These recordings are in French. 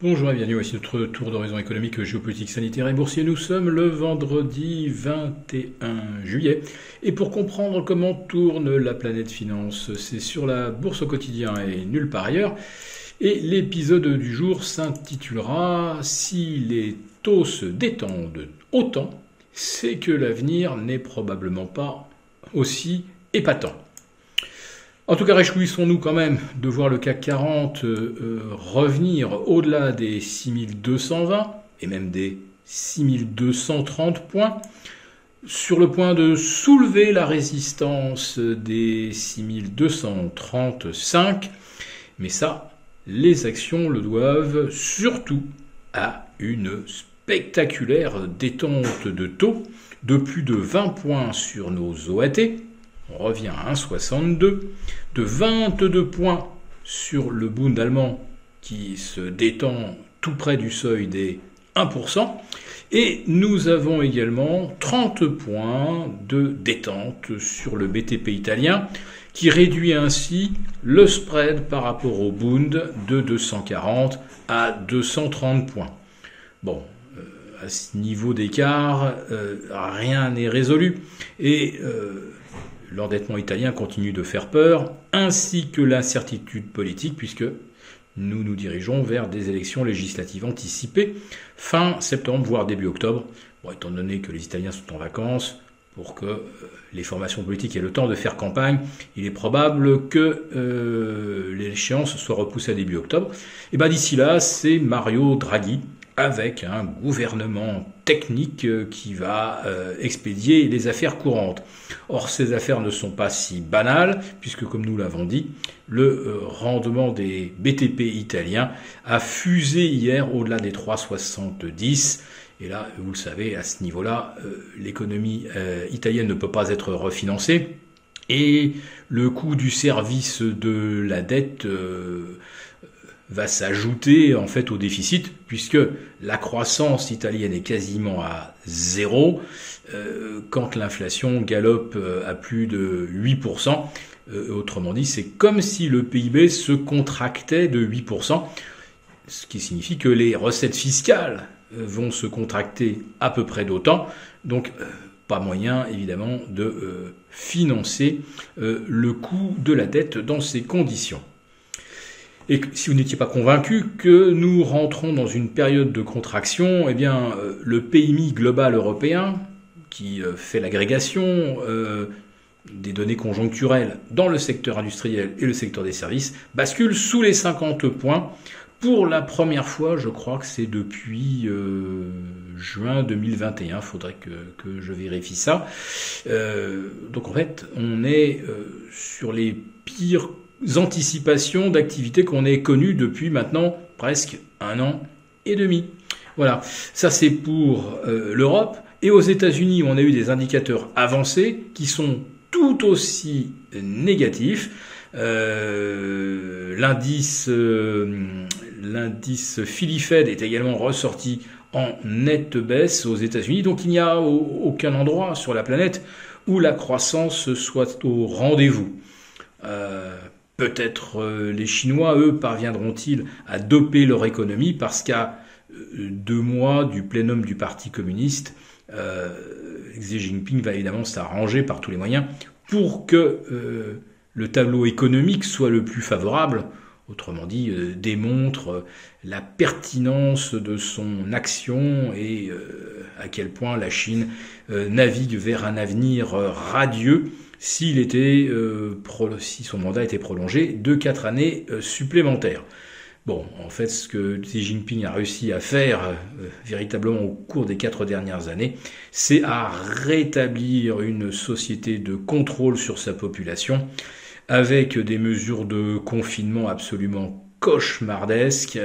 Bonjour et bienvenue, voici notre tour d'horizon économique, géopolitique, sanitaire et boursier. Nous sommes le vendredi 21 juillet. Et pour comprendre comment tourne la planète finance, c'est sur la bourse au quotidien et nulle part ailleurs. Et l'épisode du jour s'intitulera « Si les taux se détendent autant, c'est que l'avenir n'est probablement pas aussi épatant ». En tout cas, réjouissons-nous quand même de voir le CAC 40 revenir au-delà des 6220 et même des 6230 points, sur le point de soulever la résistance des 6235. Mais ça, les actions le doivent surtout à une spectaculaire détente de taux de plus de 20 points sur nos OAT. On revient à 1,62, de 22 points sur le Bund allemand qui se détend tout près du seuil des 1%. Et nous avons également 30 points de détente sur le BTP italien qui réduit ainsi le spread par rapport au Bund de 240 à 230 points. Bon, à ce niveau d'écart, rien n'est résolu. Et l'endettement italien continue de faire peur, ainsi que l'incertitude politique, puisque nous nous dirigeons vers des élections législatives anticipées fin septembre, voire début octobre. Bon, étant donné que les Italiens sont en vacances, pour que les formations politiques aient le temps de faire campagne, il est probable que l'échéance soit repoussée à début octobre. Et bien d'ici là, c'est Mario Draghi, avec un gouvernement technique qui va expédier les affaires courantes. Or, ces affaires ne sont pas si banales, puisque, comme nous l'avons dit, le rendement des BTP italiens a fusé hier au-delà des 3,70. Et là, vous le savez, à ce niveau-là, l'économie italienne ne peut pas être refinancée. Et le coût du service de la dette va s'ajouter en fait au déficit, puisque la croissance italienne est quasiment à zéro, quand l'inflation galope à plus de 8%. Autrement dit, c'est comme si le PIB se contractait de 8%, ce qui signifie que les recettes fiscales vont se contracter à peu près d'autant, donc pas moyen évidemment de financer le coût de la dette dans ces conditions. Et si vous n'étiez pas convaincu que nous rentrons dans une période de contraction, eh bien, le PMI global européen, qui fait l'agrégation des données conjoncturelles dans le secteur industriel et le secteur des services, bascule sous les 50 points pour la première fois, je crois que c'est depuis juin 2021, il faudrait que je vérifie ça. Donc en fait, on est sur les pires anticipations d'activités qu'on ait connues depuis maintenant presque 1 an et demi. Voilà, ça c'est pour l'Europe. Et aux États-Unis, on a eu des indicateurs avancés qui sont tout aussi négatifs. L'indice Philly Fed est également ressorti en nette baisse aux États-Unis. Donc il n'y a aucun endroit sur la planète où la croissance soit au rendez-vous. Peut-être les Chinois, eux, parviendront-ils à doper leur économie parce qu'à 2 mois du plénum du Parti communiste, Xi Jinping va évidemment s'arranger par tous les moyens pour que le tableau économique soit le plus favorable, autrement dit, démontre la pertinence de son action et à quel point la Chine navigue vers un avenir radieux si son mandat était prolongé de 4 années supplémentaires. Bon, en fait, ce que Xi Jinping a réussi à faire véritablement au cours des 4 dernières années, c'est à rétablir une société de contrôle sur sa population, avec des mesures de confinement absolument cauchemardesques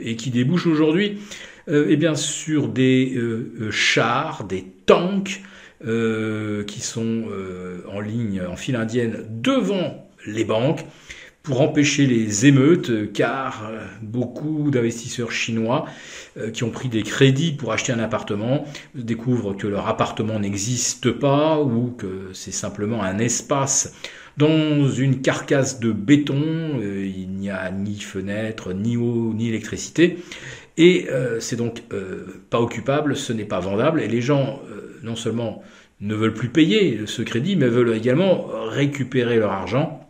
et qui débouchent aujourd'hui sur des chars, des tanks qui sont en ligne, en file indienne devant les banques pour empêcher les émeutes, car beaucoup d'investisseurs chinois qui ont pris des crédits pour acheter un appartement découvrent que leur appartement n'existe pas ou que c'est simplement un espace dans une carcasse de béton. Il n'y a ni fenêtre, ni eau, ni électricité. Et c'est donc pas occupable, ce n'est pas vendable. Et les gens, non seulement ne veulent plus payer ce crédit, mais veulent également récupérer leur argent.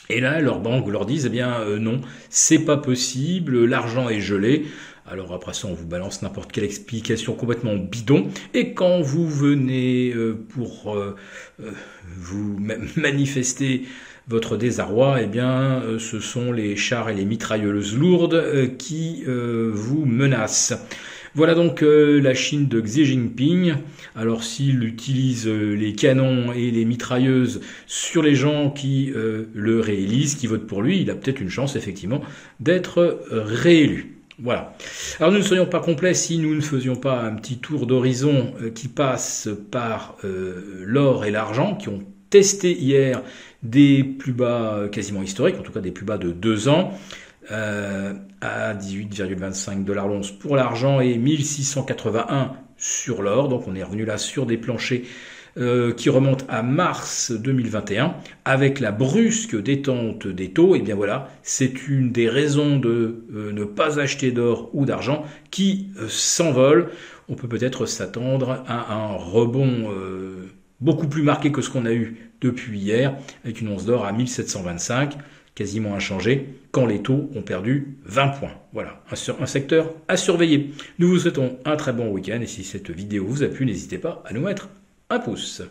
Et là, leur banque leur disent, eh bien non, c'est pas possible, l'argent est gelé. Alors après ça, on vous balance n'importe quelle explication complètement bidon. Et quand vous venez pour vous manifester votre désarroi, eh bien, ce sont les chars et les mitrailleuses lourdes qui vous menacent. Voilà donc la Chine de Xi Jinping. Alors s'il utilise les canons et les mitrailleuses sur les gens qui le réélisent, qui votent pour lui, il a peut-être une chance effectivement d'être réélu. Voilà. Alors nous ne serions pas complets si nous ne faisions pas un petit tour d'horizon qui passe par l'or et l'argent, qui ont testé hier des plus bas quasiment historiques, en tout cas des plus bas de 2 ans. À 18,25 $ l'once pour l'argent et 1681 sur l'or. Donc on est revenu là sur des planchers qui remontent à mars 2021 avec la brusque détente des taux. Et bien voilà, c'est une des raisons de ne pas acheter d'or ou d'argent qui s'envole. On peut peut-être s'attendre à un rebond beaucoup plus marqué que ce qu'on a eu depuis hier, avec une once d'or à 1725, quasiment inchangé, quand les taux ont perdu 20 points. Voilà, un secteur à surveiller. Nous vous souhaitons un très bon week-end, et si cette vidéo vous a plu, n'hésitez pas à nous mettre un pouce.